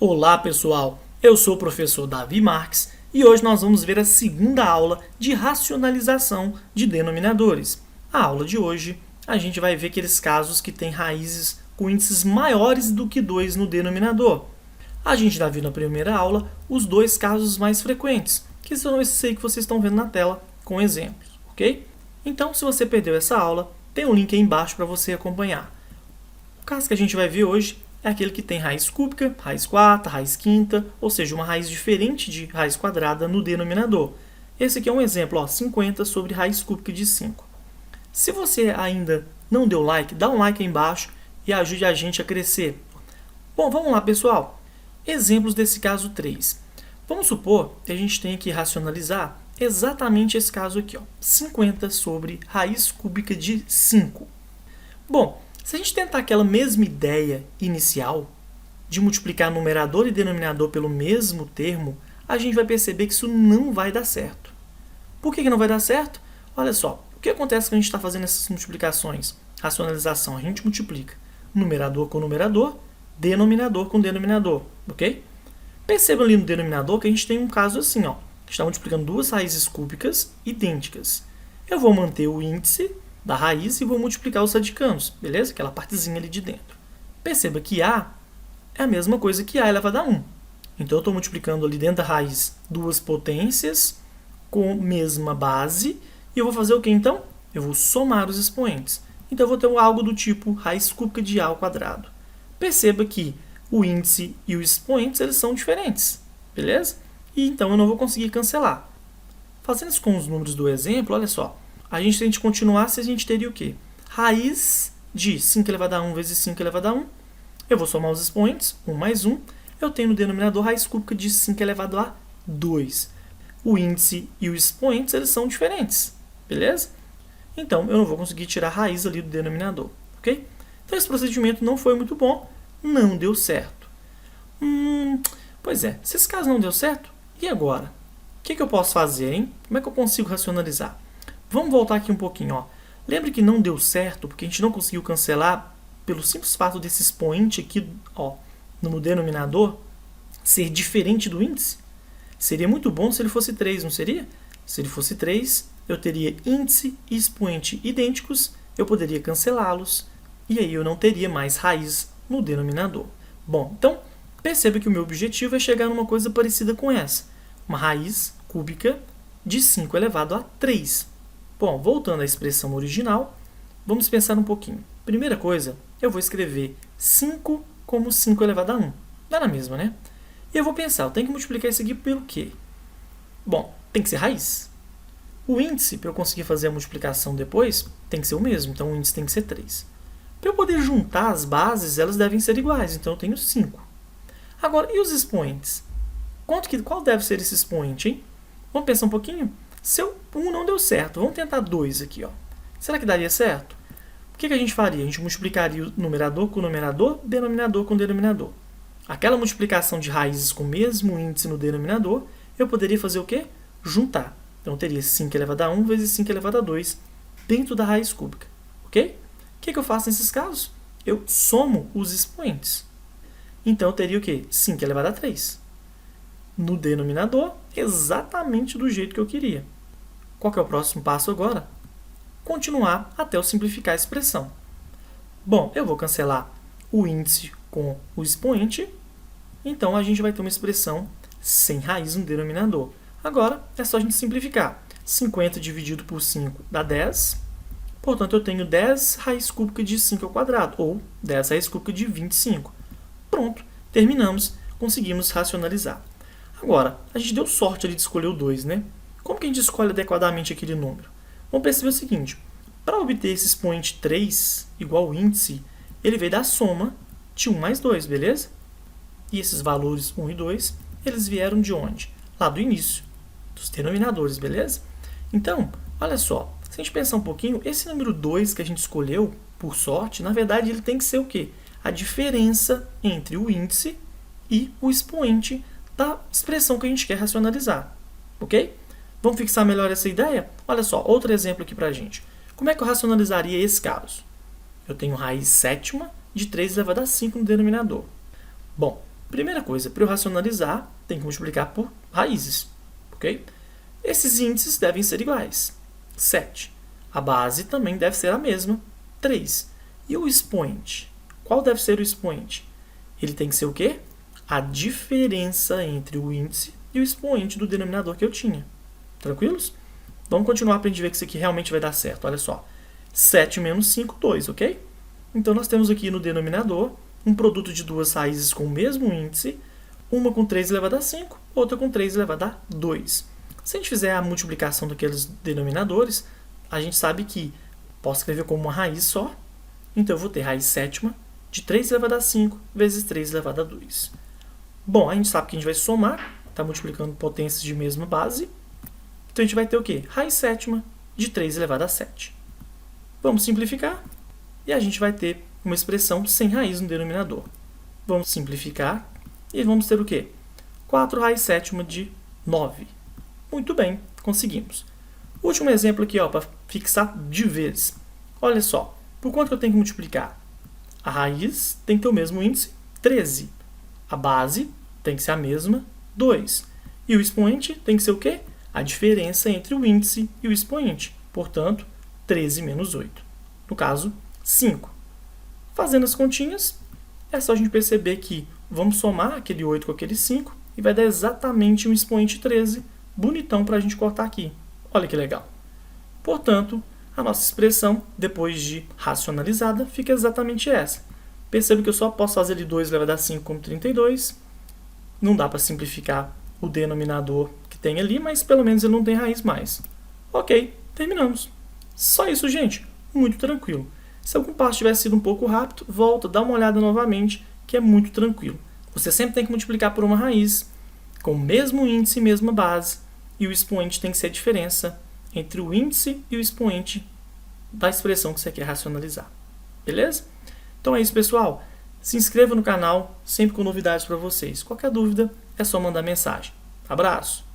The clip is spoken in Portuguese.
Olá pessoal, eu sou o professor Davi Marques e hoje nós vamos ver a segunda aula de racionalização de denominadores. A aula de hoje a gente vai ver aqueles casos que têm raízes com índices maiores do que 2 no denominador. A gente já viu na primeira aula os dois casos mais frequentes, que são esses aí que vocês estão vendo na tela com exemplos, ok? Então, se você perdeu essa aula, tem um link aí embaixo para você acompanhar. O caso que a gente vai ver hoje é aquele que tem raiz cúbica, raiz quarta, raiz quinta, ou seja, uma raiz diferente de raiz quadrada no denominador. Esse aqui é um exemplo, 50 sobre raiz cúbica de 5. Se você ainda não deu like, dá um like aí embaixo e ajude a gente a crescer. Bom, vamos lá, pessoal. Exemplos desse caso 3. Vamos supor que a gente tenha que racionalizar exatamente esse caso aqui, 50 sobre raiz cúbica de 5. Bom, se a gente tentar aquela mesma ideia inicial de multiplicar numerador e denominador pelo mesmo termo, a gente vai perceber que isso não vai dar certo. Por que não vai dar certo? Olha só, o que acontece quando a gente está fazendo essas multiplicações? Racionalização, a gente multiplica numerador com numerador, denominador com denominador, ok? Perceba ali no denominador que a gente tem um caso assim, que está multiplicando duas raízes cúbicas idênticas. Eu vou manter o índice da raiz e vou multiplicar os radicanos, beleza? Aquela partezinha ali de dentro. Perceba que A é a mesma coisa que A elevado a 1. Então, eu estou multiplicando ali dentro da raiz duas potências com mesma base. E eu vou fazer o que então? Eu vou somar os expoentes. Então, eu vou ter algo do tipo raiz cúbica de A ao quadrado. Perceba que o índice e os expoentes eles são diferentes, beleza? E então, eu não vou conseguir cancelar. Fazendo isso com os números do exemplo, olha só. A gente continuasse, a gente teria o quê? Raiz de 5 elevado a 1 vezes 5 elevado a 1. Eu vou somar os expoentes, 1 mais 1. Eu tenho no denominador raiz cúbica de 5 elevado a 2. O índice e os expoentes eles são diferentes, beleza? Então, eu não vou conseguir tirar a raiz ali do denominador, ok? Então, esse procedimento não foi muito bom, não deu certo. Pois é, se esse caso não deu certo, e agora? O que eu posso fazer, hein? Como é que eu consigo racionalizar? Vamos voltar aqui um pouquinho. Lembre que não deu certo porque a gente não conseguiu cancelar pelo simples fato desse expoente aqui no denominador ser diferente do índice. Seria muito bom se ele fosse 3, não seria? Se ele fosse 3, eu teria índice e expoente idênticos, eu poderia cancelá-los e aí eu não teria mais raiz no denominador. Bom, então perceba que o meu objetivo é chegar numa coisa parecida com essa. Uma raiz cúbica de 5 elevado a 3. Bom, voltando à expressão original, vamos pensar um pouquinho. Primeira coisa, eu vou escrever 5 como 5 elevado a 1. Dá na mesma, né? E eu vou pensar, eu tenho que multiplicar isso aqui pelo quê? Bom, tem que ser raiz. O índice, para eu conseguir fazer a multiplicação depois, tem que ser o mesmo. Então, o índice tem que ser 3. Para eu poder juntar as bases, elas devem ser iguais. Então, eu tenho 5. Agora, e os expoentes? Qual deve ser esse expoente, hein? Vamos pensar um pouquinho? Se o 1 não deu certo, vamos tentar 2 aqui. Será que daria certo? O que a gente faria? A gente multiplicaria o numerador com o numerador, denominador com o denominador. Aquela multiplicação de raízes com o mesmo índice no denominador, eu poderia fazer o quê? Juntar. Então, eu teria 5 elevado a 1 vezes 5 elevado a 2 dentro da raiz cúbica. Ok? O que eu faço nesses casos? Eu somo os expoentes. Então, eu teria o quê? 5 elevado a 3. No denominador, exatamente do jeito que eu queria. Qual que é o próximo passo agora? Continuar até eu simplificar a expressão. Bom, eu vou cancelar o índice com o expoente, então a gente vai ter uma expressão sem raiz no denominador. Agora, é só a gente simplificar. 50 dividido por 5 dá 10, portanto, eu tenho 10 raiz cúbica de 5 ao quadrado, ou 10 raiz cúbica de 25. Pronto, terminamos, conseguimos racionalizar. Agora, a gente deu sorte ali de escolher o 2, né? Como que a gente escolhe adequadamente aquele número? Vamos perceber o seguinte, para obter esse expoente 3 igual ao índice, ele veio da soma de 1 mais 2, beleza? E esses valores 1 e 2, eles vieram de onde? Lá do início, dos denominadores, beleza? Então, olha só, se a gente pensar um pouquinho, esse número 2 que a gente escolheu, por sorte, na verdade ele tem que ser o quê? A diferença entre o índice e o expoente da expressão que a gente quer racionalizar, ok? Vamos fixar melhor essa ideia? Olha só, outro exemplo aqui para a gente. Como é que eu racionalizaria esse caso? Eu tenho raiz sétima de 3 elevado a 5 no denominador. Bom, Primeira coisa, para eu racionalizar, tem que multiplicar por raízes, ok? Esses índices devem ser iguais, 7. A base também deve ser a mesma, 3. E o expoente? Qual deve ser o expoente? Ele tem que ser o quê? A diferença entre o índice e o expoente do denominador que eu tinha. Tranquilos? Vamos continuar para a gente ver que isso aqui realmente vai dar certo. Olha só. 7 menos 5, 2, ok? Então, nós temos aqui no denominador um produto de duas raízes com o mesmo índice, uma com 3 elevado a 5, outra com 3 elevado a 2. Se a gente fizer a multiplicação daqueles denominadores, a gente sabe que posso escrever como uma raiz só. Então, eu vou ter raiz sétima de 3 elevado a 5 vezes 3 elevado a 2. Bom, a gente sabe que a gente vai somar, está multiplicando potências de mesma base. Então, a gente vai ter o quê? Raiz sétima de 3 elevado a 7. Vamos simplificar e a gente vai ter uma expressão sem raiz no denominador. Vamos simplificar e vamos ter o quê? 4 raiz sétima de 9. Muito bem, conseguimos. Último exemplo aqui, para fixar de vez. Olha só, por quanto que eu tenho que multiplicar? A raiz tem que ter o mesmo índice, 13. A base tem que ser a mesma, 2. E o expoente tem que ser o quê? A diferença entre o índice e o expoente. Portanto, 13 menos 8. No caso, 5. Fazendo as continhas, é só a gente perceber que vamos somar aquele 8 com aquele 5 e vai dar exatamente um expoente 13, bonitão para a gente cortar aqui. Olha que legal. Portanto, a nossa expressão, depois de racionalizada, fica exatamente essa. Perceba que eu só posso fazer ali 2 elevado a 5 como 32. Não dá para simplificar o denominador que tem ali, mas pelo menos ele não tem raiz mais. Ok, terminamos. Só isso, gente. Muito tranquilo. Se algum passo tivesse sido um pouco rápido, volta, dá uma olhada novamente, que é muito tranquilo. Você sempre tem que multiplicar por uma raiz, com o mesmo índice e mesma base, e o expoente tem que ser a diferença entre o índice e o expoente da expressão que você quer racionalizar. Beleza? Então é isso, pessoal. Se inscreva no canal, sempre com novidades para vocês. Qualquer dúvida, é só mandar mensagem. Abraço!